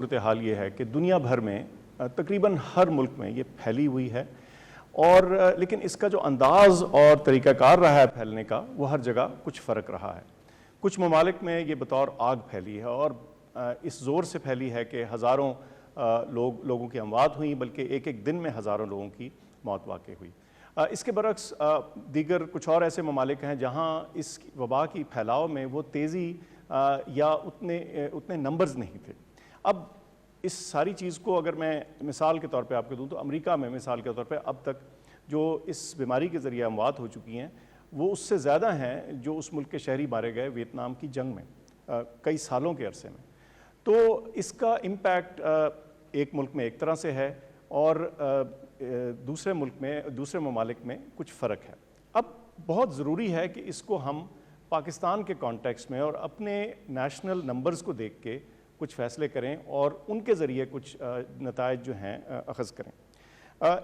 صورتحال یہ ہے کہ دنیا بھر میں تقریباً ہر ملک میں یہ پھیلی ہوئی ہے، اور لیکن اس کا جو انداز اور طریقہ کار رہا ہے پھیلنے کا وہ ہر جگہ کچھ فرق رہا ہے۔ کچھ ممالک میں یہ بطور آگ پھیلی ہے اور اس زور سے پھیلی ہے کہ ہزاروں لوگوں کی اموات ہوئیں، بلکہ ایک ایک دن میں ہزاروں لوگوں کی موت واقع ہوئی۔ اس کے برعکس دیگر کچھ اور ایسے ممالک ہیں جہاں اس وبا کی پھیلاؤ میں وہ تیزی یا اتنے نمبرز نہیں تھے۔ اب اس ساری چیز کو اگر میں مثال کے طور پہ آپ کو دوں تو امریکہ میں مثال کے طور پہ اب تک جو اس بیماری کے ذریعے اموات ہو چکی ہیں وہ اس سے زیادہ ہیں جو اس ملک کے شہری مارے گئے ویتنام کی جنگ میں کئی سالوں کے عرصے میں۔ تو اس کا امپیکٹ ایک ملک میں ایک طرح سے ہے اور دوسرے ممالک میں کچھ فرق ہے۔ اب بہت ضروری ہے کہ اس کو ہم پاکستان کے کانٹیکسٹ میں اور اپنے نیشنل نمبرز کو دیکھ کے کچھ فیصلے کریں اور ان کے ذریعے کچھ نتائج جو ہیں اخذ کریں۔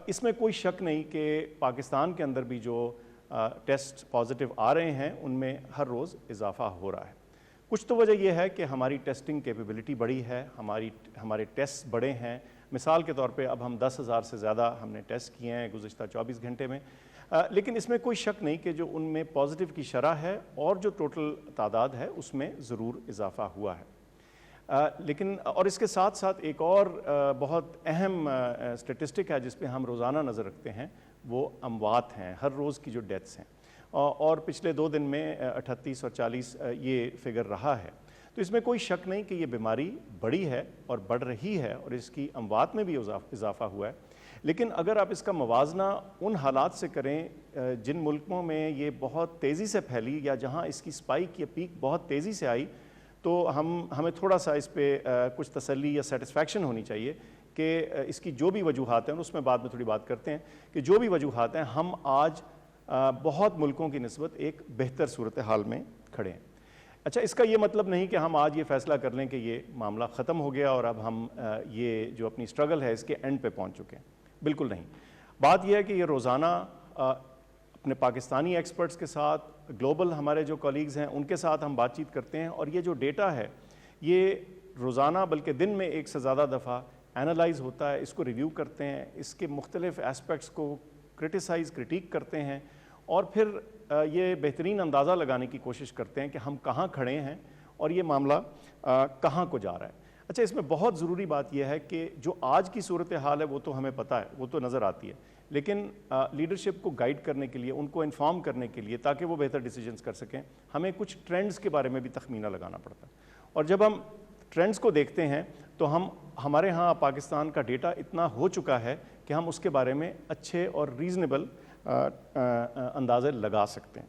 اس میں کوئی شک نہیں کہ پاکستان کے اندر بھی جو ٹیسٹ پازیٹیو آ رہے ہیں ان میں ہر روز اضافہ ہو رہا ہے۔ کچھ تو وجہ یہ ہے کہ ہماری ٹیسٹنگ کیپیبلٹی بڑی ہے، ہمارے ٹیسٹ بڑے ہیں۔ مثال کے طور پہ اب ہم 10,000 سے زیادہ ہم نے ٹیسٹ کیے ہیں گزشتہ 24 گھنٹے میں، لیکن اس میں کوئی شک نہیں کہ جو ان میں پازیٹیو کی شرح ہے اور جو ٹوٹل تعداد ہے اس میں ضرور اضافہ ہوا ہے۔ لیکن اور اس کے ساتھ ساتھ ایک اور بہت اہم اسٹیٹسٹک ہے جس پہ ہم روزانہ نظر رکھتے ہیں، وہ اموات ہیں، ہر روز کی جو ڈیتھس ہیں، اور پچھلے 2 دن میں 38 اور 40 یہ فگر رہا ہے۔ تو اس میں کوئی شک نہیں کہ یہ بیماری بڑی ہے اور بڑھ رہی ہے اور اس کی اموات میں بھی اضافہ ہوا ہے۔ لیکن اگر آپ اس کا موازنہ ان حالات سے کریں جن ملکوں میں یہ بہت تیزی سے پھیلی یا جہاں اس کی سپائک یا پیک بہت تیزی سے آئی، تو ہمیں تھوڑا سا اس پہ کچھ تسلی یا سیٹسفیکشن ہونی چاہیے کہ اس کی جو بھی وجوہات ہیں، اس میں بعد میں تھوڑی بات کرتے ہیں کہ جو بھی وجوہات ہیں، ہم آج بہت ملکوں کی نسبت ایک بہتر صورتحال میں کھڑے ہیں۔ اچھا، اس کا یہ مطلب نہیں کہ ہم آج یہ فیصلہ کر لیں کہ یہ معاملہ ختم ہو گیا اور اب ہم یہ جو اپنی سٹرگل ہے اس کے اینڈ پہ پہنچ چکے ہیں، بالکل نہیں۔ بات یہ ہے کہ یہ روزانہ اپنے پاکستانی ایکسپرٹس کے ساتھ، گلوبل ہمارے جو کولیگز ہیں ان کے ساتھ ہم بات چیت کرتے ہیں، اور یہ جو ڈیٹا ہے یہ روزانہ بلکہ دن میں 1 سے زیادہ دفعہ اینالائز ہوتا ہے، اس کو ریویو کرتے ہیں، اس کے مختلف ایسپیکٹس کو کریٹیک کرتے ہیں، اور پھر یہ بہترین اندازہ لگانے کی کوشش کرتے ہیں کہ ہم کہاں کھڑے ہیں اور یہ معاملہ کہاں کو جا رہا ہے۔ اچھا، اس میں بہت ضروری بات یہ ہے کہ جو آج کی صورتحال ہے وہ تو ہمیں پتہ ہے، وہ تو نظر آتی ہے، لیکن لیڈرشپ کو گائیڈ کرنے کے لیے، ان کو انفارم کرنے کے لیے تاکہ وہ بہتر ڈیسیجنز کر سکیں، ہمیں کچھ ٹرینڈز کے بارے میں بھی تخمینہ لگانا پڑتا ہے۔ اور جب ہم ٹرینڈز کو دیکھتے ہیں تو ہمارے ہاں پاکستان کا ڈیٹا اتنا ہو چکا ہے کہ ہم اس کے بارے میں اچھے اور ریزنیبل اندازے لگا سکتے ہیں۔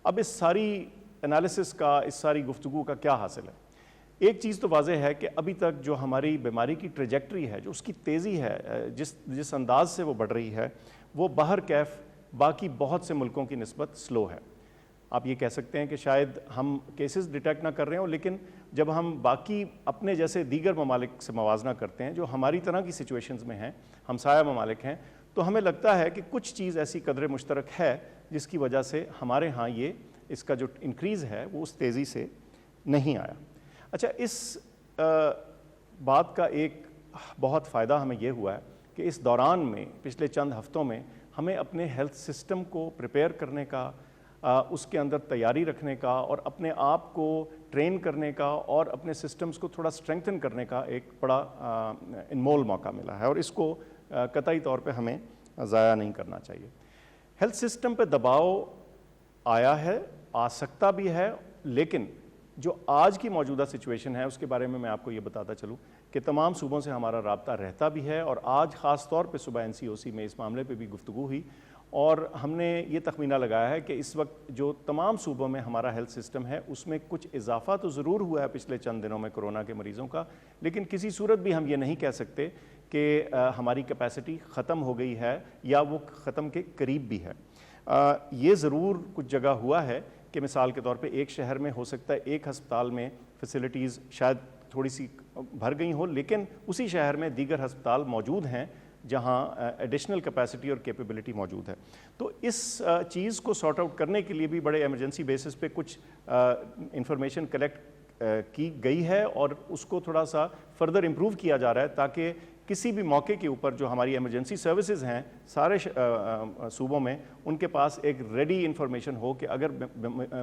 اب اس ساری انالیسس کا، اس ساری گفتگو کا کیا حاصل ہے؟ ایک چیز تو واضح ہے کہ ابھی تک جو ہماری بیماری کی ٹریجیکٹری ہے، جو اس کی تیزی ہے، جس انداز سے وہ بڑھ رہی ہے، وہ باہر کیف باقی بہت سے ملکوں کی نسبت سلو ہے۔ آپ یہ کہہ سکتے ہیں کہ شاید ہم کیسز ڈیٹیکٹ نہ کر رہے ہوں، لیکن جب ہم باقی اپنے جیسے دیگر ممالک سے موازنہ کرتے ہیں جو ہماری طرح کی سچویشنز میں ہیں، ہمسایہ ممالک ہیں، تو ہمیں لگتا ہے کہ کچھ چیز ایسی قدر مشترک ہے جس کی وجہ سے ہمارے ہاں اس کا جو انکریز ہے وہ اس تیزی سے نہیں آیا۔ اچھا، اس بات کا ایک بہت فائدہ ہمیں یہ ہوا ہے کہ اس دوران میں پچھلے چند ہفتوں میں ہمیں اپنے ہیلتھ سسٹم کو پریپیئر کرنے کا، اس کے اندر تیاری رکھنے کا اور اپنے آپ کو ٹرین کرنے کا اور اپنے سسٹمز کو تھوڑا اسٹرینگتھن کرنے کا ایک بڑا انمول موقع ملا ہے، اور اس کو قطعی طور پہ ہمیں ضائع نہیں کرنا چاہیے۔ ہیلتھ سسٹم پہ دباؤ آیا ہے، آ سکتا بھی ہے، لیکن جو آج کی موجودہ سچویشن ہے اس کے بارے میں آپ کو یہ بتاتا چلوں کہ تمام صوبوں سے ہمارا رابطہ رہتا بھی ہے، اور آج خاص طور پہ صبح NCOC میں اس معاملے پہ بھی گفتگو ہوئی، اور ہم نے یہ تخمینہ لگایا ہے کہ اس وقت جو تمام صوبوں میں ہمارا ہیلتھ سسٹم ہے اس میں کچھ اضافہ تو ضرور ہوا ہے پچھلے چند دنوں میں کورونا کے مریضوں کا، لیکن کسی صورت بھی ہم یہ نہیں کہہ سکتے کہ ہماری کیپیسٹی ختم ہو گئی ہے یا وہ ختم کے قریب بھی ہے۔ یہ ضرور کچھ جگہ ہوا ہے کہ مثال کے طور پہ ایک شہر میں ہو سکتا ہے ایک ہسپتال میں فیسلٹیز شاید تھوڑی سی بھر گئی ہوں، لیکن اسی شہر میں دیگر ہسپتال موجود ہیں جہاں ایڈیشنل کیپیسٹی اور کیپیبلٹی موجود ہے۔ تو اس چیز کو سارٹ آؤٹ کرنے کے لیے بھی بڑے ایمرجنسی بیسس پہ کچھ انفارمیشن کلیکٹ کی گئی ہے اور اس کو تھوڑا سا فردر امپروو کیا جا رہا ہے تاکہ کسی بھی موقع کے اوپر جو ہماری ایمرجنسی سروسز ہیں سارے صوبوں میں ان کے پاس ایک ریڈی انفارمیشن ہو کہ اگر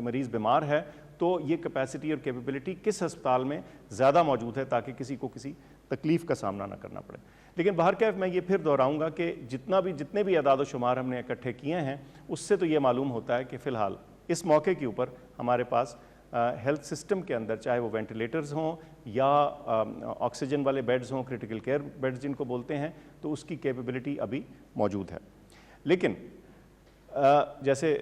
مریض بیمار ہے تو یہ کیپیسٹی اور کیپیبلٹی کس ہسپتال میں زیادہ موجود ہے تاکہ کسی کو کسی تکلیف کا سامنا نہ کرنا پڑے. لیکن بہرکیف میں یہ پھر دہراؤں گا کہ جتنے بھی اعداد و شمار ہم نے اکٹھے کیے ہیں اس سے تو یہ معلوم ہوتا ہے کہ فی الحال اس موقع کے اوپر ہمارے پاس ہیلتھ سسٹم کے اندر چاہے وہ وینٹیلیٹرز ہوں یا آکسیجن والے بیڈز ہوں, کرٹیکل کیئر بیڈز جن کو بولتے ہیں, تو اس کی کیپیبلٹی ابھی موجود ہے. لیکن جیسے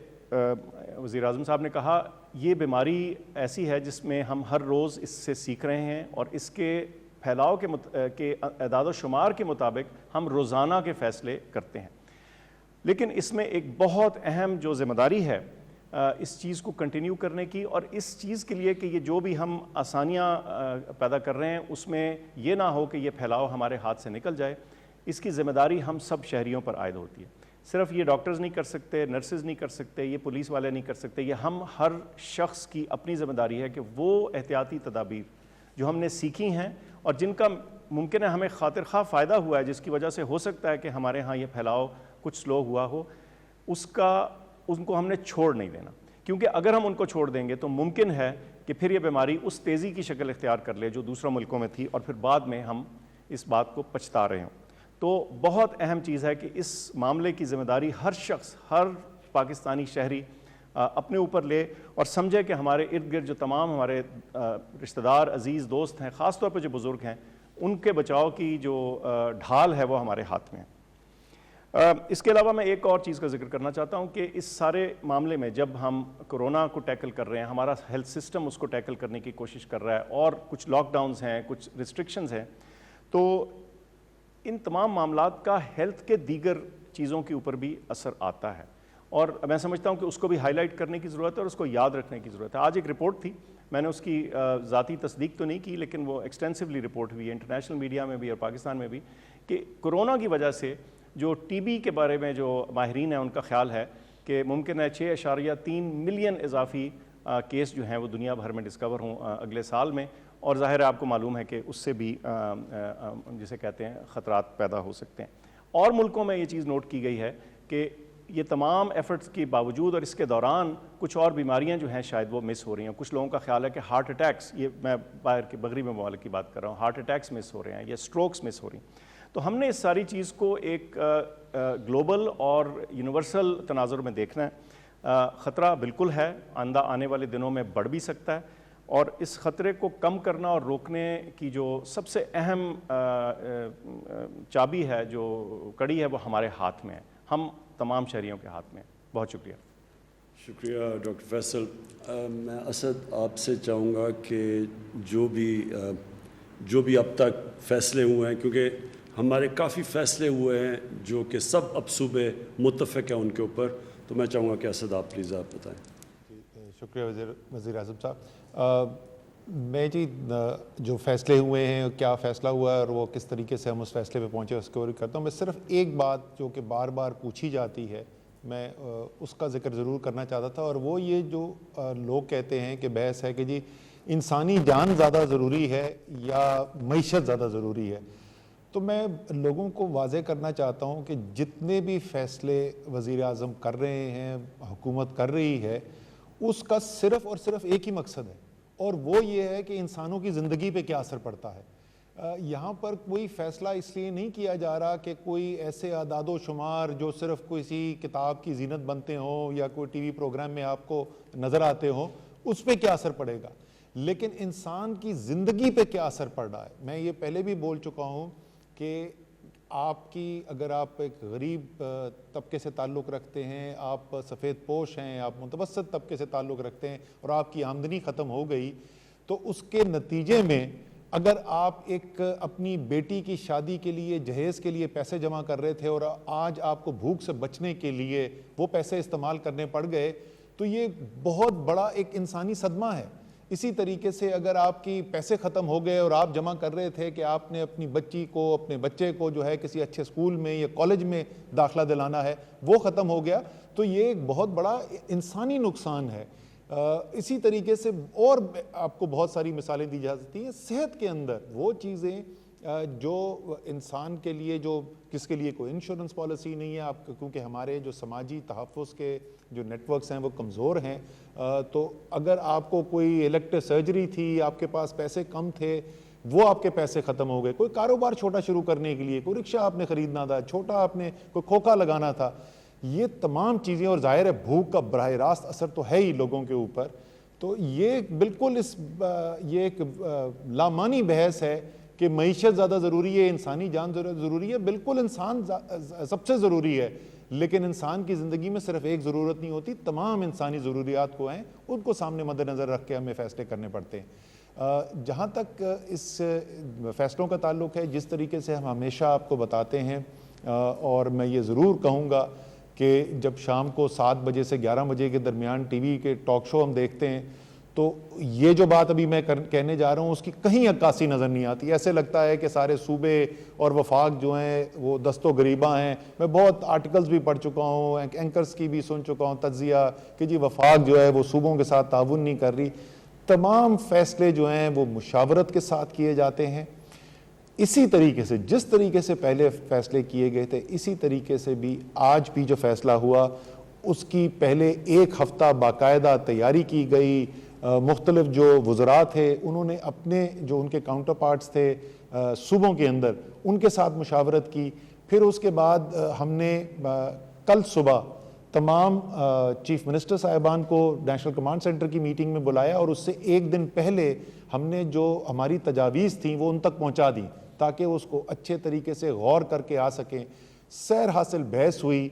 وزیر اعظم صاحب نے کہا, یہ بیماری ایسی ہے جس میں ہم ہر روز اس سے سیکھ رہے ہیں اور اس کے پھیلاؤ کے اعداد و شمار کے مطابق ہم روزانہ کے فیصلے کرتے ہیں. لیکن اس میں ایک بہت اہم جو ذمہ داری ہے اس چیز کو کنٹینیو کرنے کی, اور اس چیز کے لیے کہ یہ جو بھی ہم آسانیاں پیدا کر رہے ہیں اس میں یہ نہ ہو کہ یہ پھیلاؤ ہمارے ہاتھ سے نکل جائے. اس کی ذمہ داری ہم سب شہریوں پر عائد ہوتی ہے. صرف یہ ڈاکٹرز نہیں کر سکتے, نرسز نہیں کر سکتے, یہ پولیس والے نہیں کر سکتے, یہ ہم ہر شخص کی اپنی ذمہ داری ہے کہ وہ احتیاطی تدابیر جو ہم نے سیکھی ہیں اور جن کا ممکن ہے ہمیں خاطر خواہ فائدہ ہوا ہے, جس کی وجہ سے ہو سکتا ہے کہ ہمارے ہاں یہ پھیلاؤ کچھ سلو ہوا ہو, ان کو ہم نے چھوڑ نہیں دینا. کیونکہ اگر ہم ان کو چھوڑ دیں گے تو ممکن ہے کہ پھر یہ بیماری اس تیزی کی شکل اختیار کر لے جو دوسروں ملکوں میں تھی, اور پھر بعد میں ہم اس بات کو پچھتا رہے ہوں. تو بہت اہم چیز ہے کہ اس معاملے کی ذمہ داری ہر شخص, ہر پاکستانی شہری اپنے اوپر لے اور سمجھے کہ ہمارے ارد گرد جو تمام ہمارے رشتہ دار, عزیز, دوست ہیں, خاص طور پہ جو بزرگ ہیں, ان کے بچاؤ کی جو ڈھال ہے وہ ہمارے ہاتھ میں ہے. اس کے علاوہ میں ایک اور چیز کا ذکر کرنا چاہتا ہوں کہ اس سارے معاملے میں جب ہم کرونا کو ٹیکل کر رہے ہیں, ہمارا ہیلتھ سسٹم اس کو ٹیکل کرنے کی کوشش کر رہا ہے اور کچھ لاک ڈاؤنز ہیں, کچھ ریسٹرکشنز ہیں, تو ان تمام معاملات کا ہیلتھ کے دیگر چیزوں کے اوپر بھی اثر آتا ہے, اور میں سمجھتا ہوں کہ اس کو بھی ہائی لائٹ کرنے کی ضرورت ہے اور اس کو یاد رکھنے کی ضرورت ہے. آج ایک رپورٹ تھی, میں نے اس کی ذاتی تصدیق تو نہیں کی لیکن وہ ایکسٹینسولی رپورٹ ہوئی ہے انٹرنیشنل میڈیا میں بھی اور پاکستان میں بھی, کہ کرونا کی وجہ سے جو ٹی بی کے بارے میں جو ماہرین ہیں ان کا خیال ہے کہ ممکن ہے 6.3 ملین اضافی کیس جو ہیں وہ دنیا بھر میں ڈسکور ہوں اگلے سال میں, اور ظاہر ہے آپ کو معلوم ہے کہ اس سے بھی جسے کہتے ہیں خطرات پیدا ہو سکتے ہیں. اور ملکوں میں یہ چیز نوٹ کی گئی ہے کہ یہ تمام ایفرٹس کے باوجود اور اس کے دوران کچھ اور بیماریاں جو ہیں شاید وہ مس ہو رہی ہیں. کچھ لوگوں کا خیال ہے کہ ہارٹ اٹیکس, یہ میں باہر کے مغربی ممالک کی بات کر رہا ہوں, ہارٹ اٹیکس مس ہو رہے ہیں یا اسٹروکس مس ہو رہی ہیں. تو ہم نے اس ساری چیز کو ایک گلوبل اور یونیورسل تناظر میں دیکھنا ہے. خطرہ بالکل ہے, آنے والے دنوں میں بڑھ بھی سکتا ہے, اور اس خطرے کو کم کرنا اور روکنے کی جو سب سے اہم چابی ہے, جو کڑی ہے, وہ ہمارے ہاتھ میں ہے, ہم تمام شہریوں کے ہاتھ میں ہے. بہت شکریہ. شکریہ ڈاکٹر فیصل. میں اسد آپ سے چاہوں گا کہ جو بھی اب تک فیصلے ہوئے ہیں, کیونکہ ہمارے کافی فیصلے ہوئے ہیں جو کہ سب اب صوبے متفق ہیں ان کے اوپر, تو میں چاہوں گا کہ اسد آپ پلیز آپ بتائیں. شکریہ وزیر اعظم صاحب. میں جو فیصلے ہوئے ہیں, کیا فیصلہ ہوا ہے اور وہ کس طریقے سے ہم اس فیصلے پہ پہنچے اس کو کرتا ہوں. میں صرف ایک بات جو کہ بار بار پوچھی جاتی ہے, میں اس کا ذکر ضرور کرنا چاہتا تھا, اور وہ یہ جو لوگ کہتے ہیں کہ بحث ہے کہ جی انسانی جان زیادہ ضروری ہے یا معیشت زیادہ ضروری ہے. تو میں لوگوں کو واضح کرنا چاہتا ہوں کہ جتنے بھی فیصلے وزیر اعظم کر رہے ہیں, حکومت کر رہی ہے, اس کا صرف اور صرف ایک ہی مقصد ہے, اور وہ یہ ہے کہ انسانوں کی زندگی پہ کیا اثر پڑتا ہے. یہاں پر کوئی فیصلہ اس لیے نہیں کیا جا رہا کہ کوئی ایسے اعداد و شمار جو صرف کسی کتاب کی زینت بنتے ہوں یا کوئی ٹی وی پروگرام میں آپ کو نظر آتے ہوں, اس پہ کیا اثر پڑے گا, لیکن انسان کی زندگی پہ کیا اثر پڑ رہا ہے. میں یہ پہلے بھی بول چکا ہوں کہ اگر آپ ایک غریب طبقے سے تعلق رکھتے ہیں, آپ سفید پوش ہیں, آپ متوسط طبقے سے تعلق رکھتے ہیں, اور آپ کی آمدنی ختم ہو گئی, تو اس کے نتیجے میں اگر آپ ایک اپنی بیٹی کی شادی کے لیے, جہیز کے لیے پیسے جمع کر رہے تھے اور آج آپ کو بھوک سے بچنے کے لیے وہ پیسے استعمال کرنے پڑ گئے, تو یہ بہت بڑا ایک انسانی صدمہ ہے. اسی طریقے سے اگر آپ کی پیسے ختم ہو گئے اور آپ جمع کر رہے تھے کہ آپ نے اپنی بچی کو, اپنے بچے کو جو ہے کسی اچھے اسکول میں یا کالج میں داخلہ دلانا ہے, وہ ختم ہو گیا, تو یہ ایک بہت بڑا انسانی نقصان ہے. اسی طریقے سے اور آپ کو بہت ساری مثالیں دی جا سکتی ہیں. صحت کے اندر وہ چیزیں جو انسان کے لیے جو کس کے لیے کوئی انشورنس پالیسی نہیں ہے آپ کیونکہ ہمارے جو سماجی تحفظ کے جو نیٹ ورکس ہیں وہ کمزور ہیں, تو اگر آپ کو کوئی الیکٹیو سرجری تھی, آپ کے پاس پیسے کم تھے, وہ آپ کے پیسے ختم ہو گئے, کوئی کاروبار چھوٹا شروع کرنے کے لیے, کوئی رکشہ آپ نے خریدنا تھا, چھوٹا آپ نے کوئی کھوکھا لگانا تھا, یہ تمام چیزیں, اور ظاہر ہے بھوک کا براہ راست اثر تو ہے ہی لوگوں کے اوپر. تو یہ بالکل یہ ایک لامانی بحث ہے کہ معیشت زیادہ ضروری ہے, انسانی جان ضروری ہے. بالکل انسان سب سے ضروری ہے, لیکن انسان کی زندگی میں صرف ایک ضرورت نہیں ہوتی, تمام انسانی ضروریات کو ہیں ان کو سامنے مد نظر رکھ کے ہمیں فیصلے کرنے پڑتے ہیں. جہاں تک اس فیصلوں کا تعلق ہے, جس طریقے سے ہم ہمیشہ آپ کو بتاتے ہیں, اور میں یہ ضرور کہوں گا کہ جب شام کو 7 بجے سے 11 بجے کے درمیان ٹی وی کے ٹاک شو ہم دیکھتے ہیں تو یہ جو بات ابھی میں کہنے جا رہا ہوں اس کی کہیں عکاسی نظر نہیں آتی. ایسے لگتا ہے کہ سارے صوبے اور وفاق جو ہیں وہ دست و گریباں ہیں. میں بہت آرٹیکلز بھی پڑھ چکا ہوں, اینکرز کی بھی سن چکا ہوں تجزیہ کہ جی وفاق جو ہے وہ صوبوں کے ساتھ تعاون نہیں کر رہی. تمام فیصلے جو ہیں وہ مشاورت کے ساتھ کیے جاتے ہیں. اسی طریقے سے جس طریقے سے پہلے فیصلے کیے گئے تھے اسی طریقے سے بھی آج بھی جو فیصلہ ہوا اس کی پہلے 1 ہفتہ باقاعدہ تیاری کی گئی. مختلف جو وزراء تھے انہوں نے اپنے جو ان کے کاؤنٹر پارٹس تھے صوبوں کے اندر ان کے ساتھ مشاورت کی. پھر اس کے بعد ہم نے کل صبح تمام چیف منسٹر صاحبان کو نیشنل کمانڈ سینٹر کی میٹنگ میں بلایا اور اس سے 1 دن پہلے ہم نے جو ہماری تجاویز تھیں وہ ان تک پہنچا دیں تاکہ وہ اس کو اچھے طریقے سے غور کر کے آ سکیں. سیر حاصل بحث ہوئی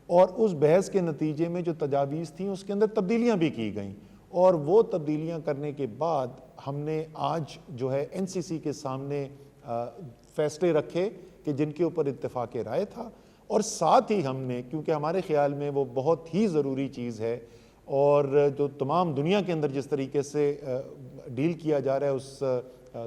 اور اس بحث کے نتیجے میں جو تجاویز تھیں اس کے اندر تبدیلیاں بھی کی گئیں, اور وہ تبدیلیاں کرنے کے بعد ہم نے آج جو ہے NCC کے سامنے فیصلے رکھے کہ جن کے اوپر اتفاق رائے تھا. اور ساتھ ہی ہم نے, کیونکہ ہمارے خیال میں وہ بہت ہی ضروری چیز ہے اور جو تمام دنیا کے اندر جس طریقے سے ڈیل کیا جا رہا ہے اس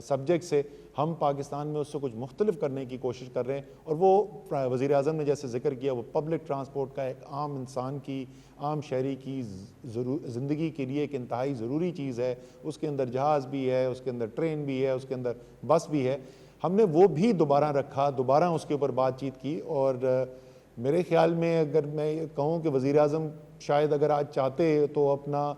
سبجیکٹ سے, ہم پاکستان میں اس سے کچھ مختلف کرنے کی کوشش کر رہے ہیں. اور وہ وزیر اعظم نے جیسے ذکر کیا وہ پبلک ٹرانسپورٹ کا ایک عام انسان کی, عام شہری کی زندگی کے لیے ایک انتہائی ضروری چیز ہے. اس کے اندر جہاز بھی ہے, اس کے اندر ٹرین بھی ہے, اس کے اندر بس بھی ہے. ہم نے وہ بھی دوبارہ رکھا, دوبارہ اس کے اوپر بات چیت کی. اور میرے خیال میں اگر میں کہوں کہ وزیر اعظم شاید اگر آج چاہتے تو اپنا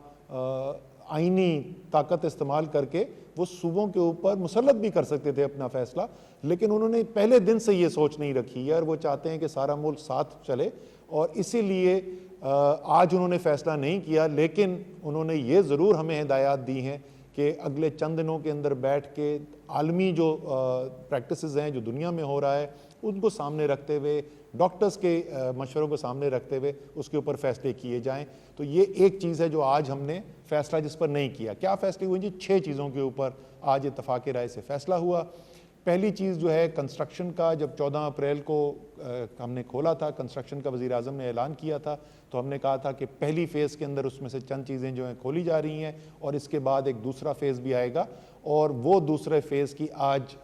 آئینی طاقت استعمال کر کے وہ صوبوں کے اوپر مسلط بھی کر سکتے تھے اپنا فیصلہ, لیکن انہوں نے پہلے دن سے یہ سوچ نہیں رکھی ہے اور وہ چاہتے ہیں کہ سارا ملک ساتھ چلے, اور اسی لیے آج انہوں نے فیصلہ نہیں کیا. لیکن انہوں نے یہ ضرور ہمیں ہدایات دی ہیں کہ اگلے چند دنوں کے اندر بیٹھ کے عالمی جو پریکٹسز ہیں جو دنیا میں ہو رہا ہے ان کو سامنے رکھتے ہوئے, ڈاکٹرز کے مشوروں کو سامنے رکھتے ہوئے اس کے اوپر فیصلے کیے جائیں. تو یہ ایک چیز ہے جو آج ہم نے فیصلہ جس پر نہیں کیا. کیا فیصلے ہوئے جی؟ 6 چیزوں کے اوپر آج اتفاق رائے سے فیصلہ ہوا. پہلی چیز جو ہے کنسٹرکشن کا, جب 14 اپریل کو ہم نے کھولا تھا کنسٹرکشن کا, وزیر اعظم نے اعلان کیا تھا تو ہم نے کہا تھا کہ پہلی فیز کے اندر اس میں سے چند چیزیں جو ہیں کھولی جا رہی ہیں اور اس کے بعد ایک دوسرا فیز بھی آئے گا, اور وہ دوسرے فیز کی آج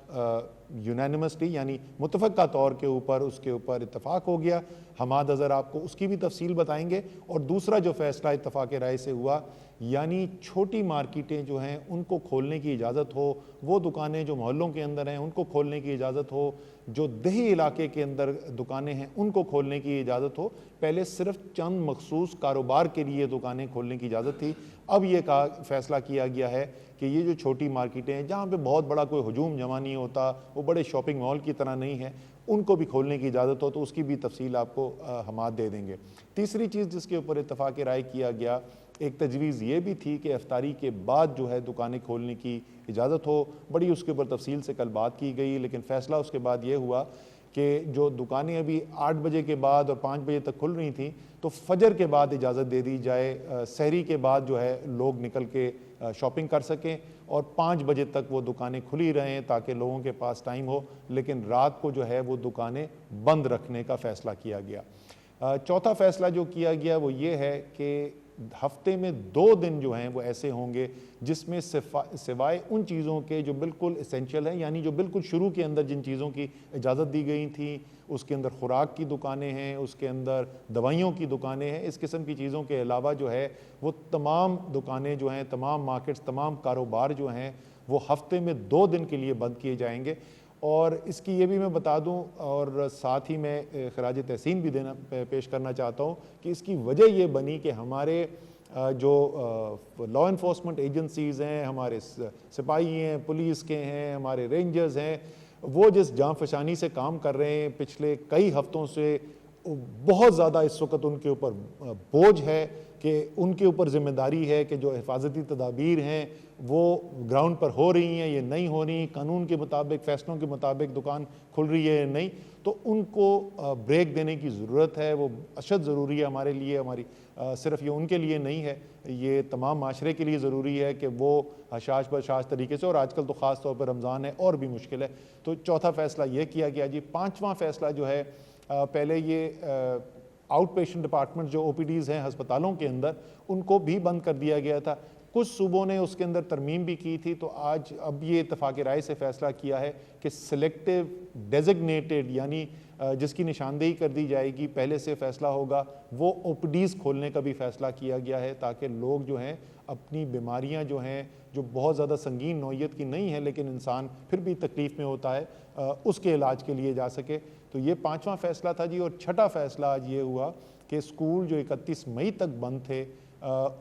یونینیمسلی یعنی متفقہ طور کے اوپر اس کے اوپر اتفاق ہو گیا. حماد اظہر آپ کو اس کی بھی تفصیل بتائیں گے. اور دوسرا جو فیصلہ اتفاق رائے سے ہوا یعنی چھوٹی مارکیٹیں جو ہیں ان کو کھولنے کی اجازت ہو, وہ دکانیں جو محلوں کے اندر ہیں ان کو کھولنے کی اجازت ہو, جو دیہی علاقے کے اندر دکانیں ہیں ان کو کھولنے کی اجازت ہو. پہلے صرف چند مخصوص کاروبار کے لیے دکانیں کھولنے کی اجازت تھی, اب یہ فیصلہ کیا گیا ہے کہ یہ جو چھوٹی مارکیٹیں ہیں جہاں پہ بہت بڑا کوئی ہجوم جمع نہیں ہوتا, وہ بڑے شاپنگ مال کی طرح نہیں ہے, ان کو بھی کھولنے کی اجازت ہو. تو اس کی بھی تفصیل آپ کو حماد دے دیں گے. تیسری چیز جس کے اوپر اتفاق رائے کیا گیا, ایک تجویز یہ بھی تھی کہ افطاری کے بعد جو ہے دکانیں کھولنے کی اجازت ہو. بڑی اس کے اوپر تفصیل سے کل بات کی گئی, لیکن فیصلہ اس کے بعد یہ ہوا کہ جو دکانیں ابھی 8 بجے کے بعد اور 5 بجے تک کھل رہی تھیں تو فجر کے بعد اجازت دے دی جائے, سحری کے بعد جو ہے لوگ نکل کے شاپنگ کر سکیں اور 5 بجے تک وہ دکانیں کھلی رہیں تاکہ لوگوں کے پاس ٹائم ہو, لیکن رات کو جو ہے وہ دکانیں بند رکھنے کا فیصلہ کیا گیا. چوتھا فیصلہ جو کیا گیا وہ یہ ہے کہ ہفتے میں 2 دن جو ہیں وہ ایسے ہوں گے جس میں سوائے ان چیزوں کے جو بالکل اسینشیل ہیں، یعنی جو بالکل شروع کے اندر جن چیزوں کی اجازت دی گئی تھی، اس کے اندر خوراک کی دکانیں ہیں، اس کے اندر دوائیوں کی دکانیں ہیں، اس قسم کی چیزوں کے علاوہ جو ہے وہ تمام دکانیں جو ہیں، تمام مارکیٹس، تمام کاروبار جو ہیں وہ ہفتے میں 2 دن کے لیے بند کیے جائیں گے۔ اور اس کی یہ بھی میں بتا دوں اور ساتھ ہی میں خراج تحسین بھی پیش کرنا چاہتا ہوں کہ اس کی وجہ یہ بنی کہ ہمارے جو لا انفورسمنٹ ایجنسیز ہیں، ہمارے سپاہی ہیں، پولیس کے ہیں، ہمارے رینجرز ہیں، وہ جس جاں فشانی سے کام کر رہے ہیں پچھلے کئی ہفتوں سے، بہت زیادہ اس وقت ان کے اوپر بوجھ ہے کہ ان کے اوپر ذمہ داری ہے کہ جو حفاظتی تدابیر ہیں وہ گراؤنڈ پر ہو رہی ہیں، یہ نہیں ہو رہی، قانون کے مطابق، فیصلوں کے مطابق دکان کھل رہی ہے یا نہیں، تو ان کو بریک دینے کی ضرورت ہے۔ وہ اشد ضروری ہے ہمارے لیے، ہماری صرف یہ ان کے لیے نہیں ہے، یہ تمام معاشرے کے لیے ضروری ہے کہ وہ حشاش بشاش طریقے سے، اور آج کل تو خاص طور پر رمضان ہے اور بھی مشکل ہے۔ تو چوتھا فیصلہ یہ کیا گیا جی۔ پانچواں فیصلہ جو ہے، پہلے یہ آؤٹ پیشنٹ ڈپارٹمنٹ جو او پی ڈیز ہیں ہسپتالوں کے اندر، ان کو بھی بند کر دیا گیا تھا۔ کچھ صوبوں نے اس کے اندر ترمیم بھی کی تھی، تو آج اب یہ اتفاق رائے سے فیصلہ کیا ہے کہ سلیکٹیو ڈیزگنیٹڈ، یعنی جس کی نشاندہی کر دی جائے گی، پہلے سے فیصلہ ہوگا، وہ او پی ڈیز کھولنے کا بھی فیصلہ کیا گیا ہے، تاکہ لوگ جو ہیں اپنی بیماریاں جو ہیں، جو بہت زیادہ سنگین نوعیت کی نہیں ہے لیکن انسان پھر بھی تکلیف میں ہوتا ہے، اس کے علاج کے لیے جا سکے۔ تو یہ پانچواں فیصلہ تھا جی۔ اور چھٹا فیصلہ آج یہ ہوا کہ اسکول جو 31 مئی تک بند تھے،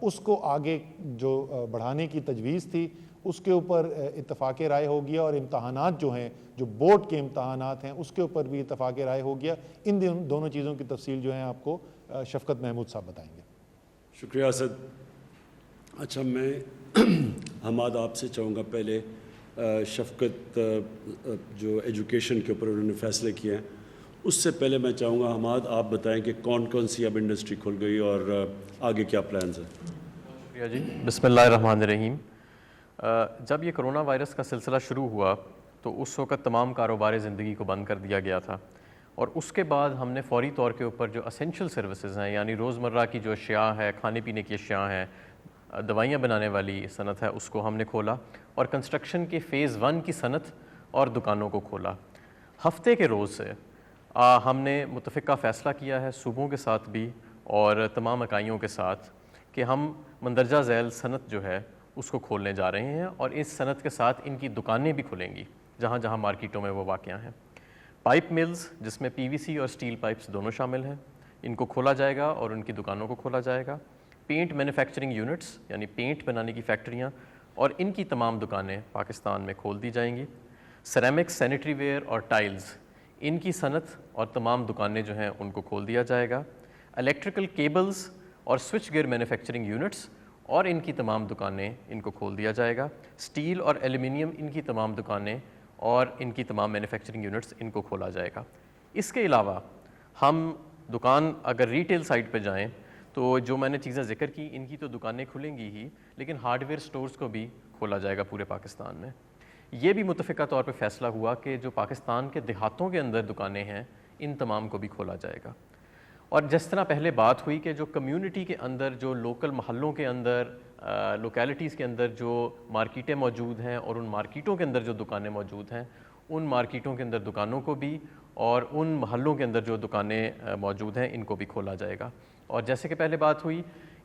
اس کو آگے جو بڑھانے کی تجویز تھی، اس کے اوپر اتفاق رائے ہو گیا، اور امتحانات جو ہیں، جو بورڈ کے امتحانات ہیں، اس کے اوپر بھی اتفاق رائے ہو گیا۔ ان دونوں چیزوں کی تفصیل جو ہے آپ کو شفقت محمود صاحب بتائیں گے۔ شکریہ اسد۔ اچھا، میں حماد آپ سے چاہوں گا پہلے شفقت جو ایجوکیشن کے اوپر انہوں نے فیصلے کیے ہیں، اس سے پہلے میں چاہوں گا حماد آپ بتائیں کہ کون کون سی اب انڈسٹری کھل گئی اور آگے کیا پلانز ہیں۔ شکریہ جی۔ بسم اللہ الرحمن الرحیم۔ جب یہ کرونا وائرس کا سلسلہ شروع ہوا تو اس وقت تمام کاروبار زندگی کو بند کر دیا گیا تھا، اور اس کے بعد ہم نے فوری طور کے اوپر جو اسینشل سروسز ہیں، یعنی روزمرہ کی جو اشیاء ہے، کھانے پینے کی اشیاء ہیں، دوائیاں بنانے والی صنعت ہے، اس کو ہم نے کھولا، اور کنسٹرکشن کے فیز 1 کی صنعت اور دکانوں کو کھولا۔ ہفتے کے روز سے ہم نے متفقہ فیصلہ کیا ہے صوبوں کے ساتھ بھی اور تمام اکائیوں کے ساتھ کہ ہم مندرجہ ذیل صنعت جو ہے اس کو کھولنے جا رہے ہیں، اور اس صنعت کے ساتھ ان کی دکانیں بھی کھلیں گی جہاں جہاں مارکیٹوں میں وہ واقع ہیں۔ پائپ ملز، جس میں پی وی سی اور سٹیل پائپس دونوں شامل ہیں، ان کو کھولا جائے گا اور ان کی دکانوں کو کھولا جائے گا۔ پینٹ مینوفیکچرنگ یونٹس، یعنی پینٹ بنانے کی فیکٹریاں، اور ان کی تمام دکانیں پاکستان میں کھول دی جائیں گی۔ سیرامکس، سینیٹری ویئر اور ٹائلز، ان کی صنعت اور تمام دکانیں جو ہیں ان کو کھول دیا جائے گا۔ الیکٹریکل کیبلز اور سوئچ گیئر مینوفیکچرنگ یونٹس اور ان کی تمام دکانیں، ان کو کھول دیا جائے گا۔ سٹیل اور ایلومینیم، ان کی تمام دکانیں اور ان کی تمام مینوفیکچرنگ یونٹس، ان کو کھولا جائے گا۔ اس کے علاوہ ہم دکان اگر ریٹیل سائٹ پہ جائیں تو جو میں نے چیزیں ذکر کی، ان کی تو دکانیں کھلیں گی ہی، لیکن ہارڈ ویئر سٹورز کو بھی کھولا جائے گا پورے پاکستان میں۔ یہ بھی متفقہ طور پہ فیصلہ ہوا کہ جو پاکستان کے دیہاتوں کے اندر دکانیں ہیں، ان تمام کو بھی کھولا جائے گا۔ اور جس طرح پہلے بات ہوئی کہ جو کمیونٹی کے اندر، جو لوکل محلوں کے اندر، لوکیلٹیز کے اندر جو مارکیٹیں موجود ہیں اور ان مارکیٹوں کے اندر جو دکانیں موجود ہیں، ان مارکیٹوں کے اندر دکانوں کو بھی اور ان محلوں کے اندر جو دکانیں موجود ہیں ان کو بھی کھولا جائے گا۔ اور جیسے کہ پہلے بات ہوئی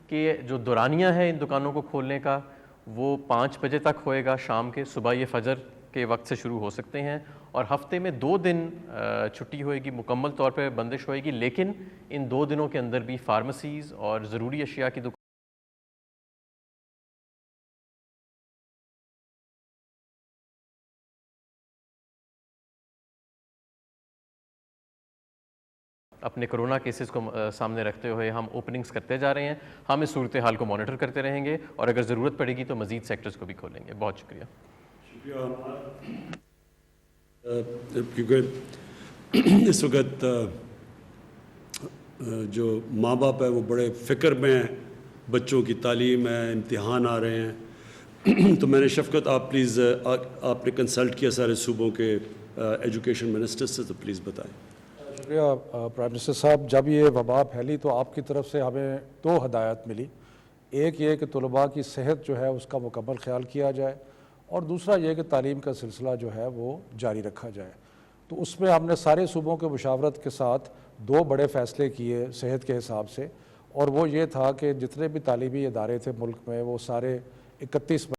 کہ جو دورانیہ ہے ان دکانوں کو کھولنے کا، وہ 5 بجے تک ہوئے گا شام کے، صبح یہ فجر کے وقت سے شروع ہو سکتے ہیں، اور ہفتے میں 2 دن چھٹی ہوئے گی، مکمل طور پہ بندش ہوئے گی، لیکن ان 2 دنوں کے اندر بھی فارمیسیز اور ضروری اشیاء کی دکان اپنے کرونا کیسز کو سامنے رکھتے ہوئے ہم اوپننگز کرتے جا رہے ہیں۔ ہم اس صورتحال کو مانیٹر کرتے رہیں گے، اور اگر ضرورت پڑے گی تو مزید سیکٹرز کو بھی کھولیں گے۔ بہت شکریہ۔ کیونکہ اس وقت جو ماں باپ ہے وہ بڑے فکر میں ہیں، بچوں کی تعلیم ہے، امتحان آ رہے ہیں، تو میں نے شفقت آپ پلیز، آپ نے کنسلٹ کیا سارے صوبوں کے ایجوکیشن منسٹر سے، تو پلیز بتائیں۔ شکریہ پرائم منسٹر صاحب۔ جب یہ وبا پھیلی تو آپ کی طرف سے ہمیں 2 ہدایات ملی۔ ایک یہ کہ طلباء کی صحت جو ہے اس کا مکمل خیال کیا جائے، اور دوسرا یہ کہ تعلیم کا سلسلہ جو ہے وہ جاری رکھا جائے۔ تو اس میں ہم نے سارے صوبوں کے مشاورت کے ساتھ 2 بڑے فیصلے کیے صحت کے حساب سے، اور وہ یہ تھا کہ جتنے بھی تعلیمی ادارے تھے ملک میں وہ سارے 31